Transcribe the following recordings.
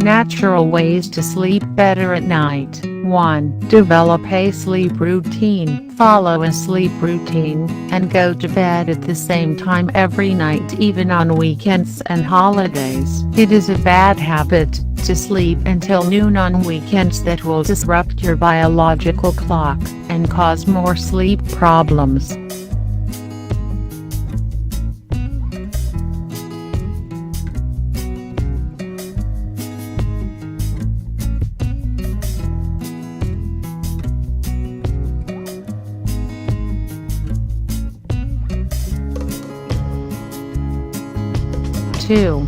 Natural ways to sleep better at night. 1. Develop a sleep routine. Follow a sleep routine, and go to bed at the same time every night, even on weekends and holidays. It is a bad habit to sleep until noon on weekends that will disrupt your biological clock and cause more sleep problems. Two.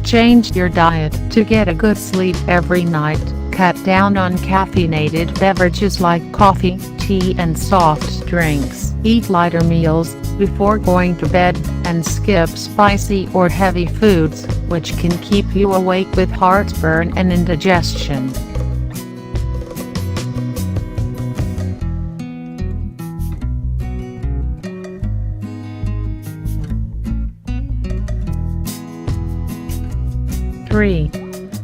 Change your diet. To get a good sleep every night, cut down on caffeinated beverages like coffee, tea and soft drinks. Eat lighter meals before going to bed, and skip spicy or heavy foods, which can keep you awake with heartburn and indigestion. Three.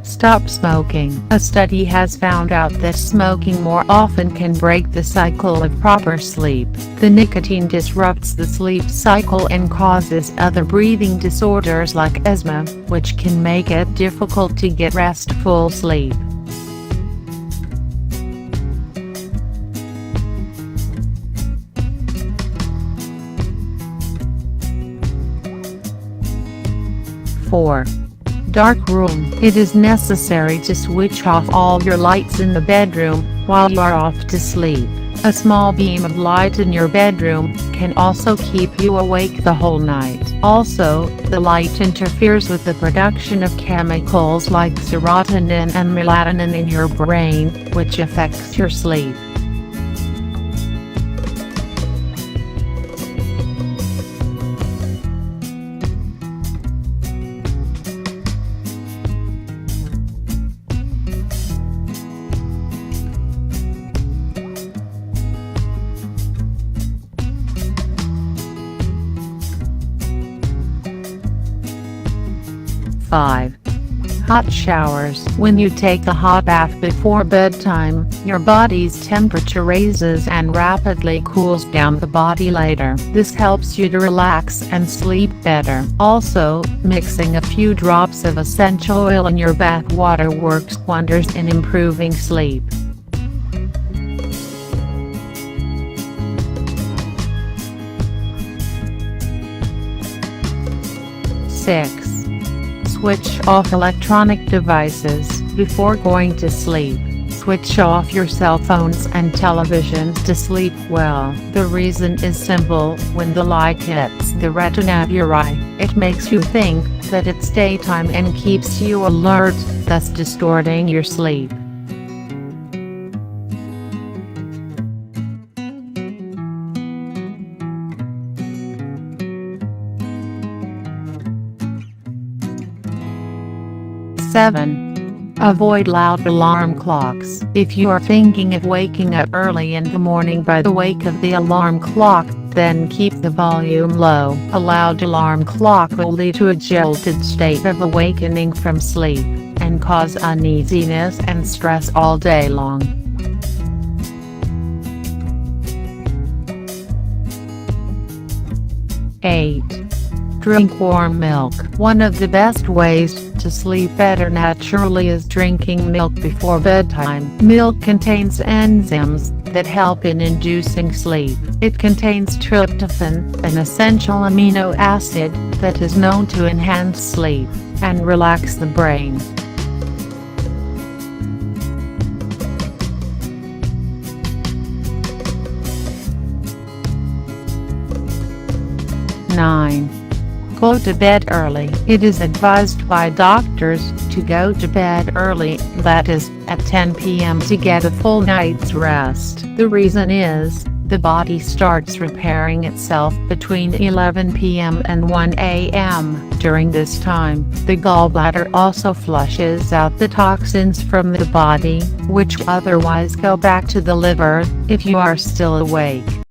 Stop smoking. A study has found out that smoking more often can break the cycle of proper sleep. The nicotine disrupts the sleep cycle and causes other breathing disorders like asthma, which can make it difficult to get restful sleep. Four. Dark room. It is necessary to switch off all your lights in the bedroom while you are off to sleep. A small beam of light in your bedroom can also keep you awake the whole night. Also, the light interferes with the production of chemicals like serotonin and melatonin in your brain, which affects your sleep. Five. Hot showers. When you take a hot bath before bedtime, your body's temperature raises and rapidly cools down the body later. This helps you to relax and sleep better. Also, mixing a few drops of essential oil in your bath water works wonders in improving sleep. Six. Switch off electronic devices before going to sleep. Switch off your cell phones and televisions to sleep well. The reason is simple: when the light hits the retina of your eye, it makes you think that it's daytime and keeps you alert, thus distorting your sleep. Seven. Avoid loud alarm clocks. If you are thinking of waking up early in the morning by the wake of the alarm clock, then keep the volume low. A loud alarm clock will lead to a jolted state of awakening from sleep, and cause uneasiness and stress all day long. Eight. Drink warm milk. One of the best ways to sleep better naturally is drinking milk before bedtime. Milk contains enzymes that help in inducing sleep. It contains tryptophan, an essential amino acid that is known to enhance sleep and relax the brain. Nine. Go to bed early. It is advised by doctors to go to bed early, that is, at 10 p.m. to get a full night's rest. The reason is, the body starts repairing itself between 11 p.m. and 1 a.m. During this time, the gallbladder also flushes out the toxins from the body, which otherwise go back to the liver, if you are still awake.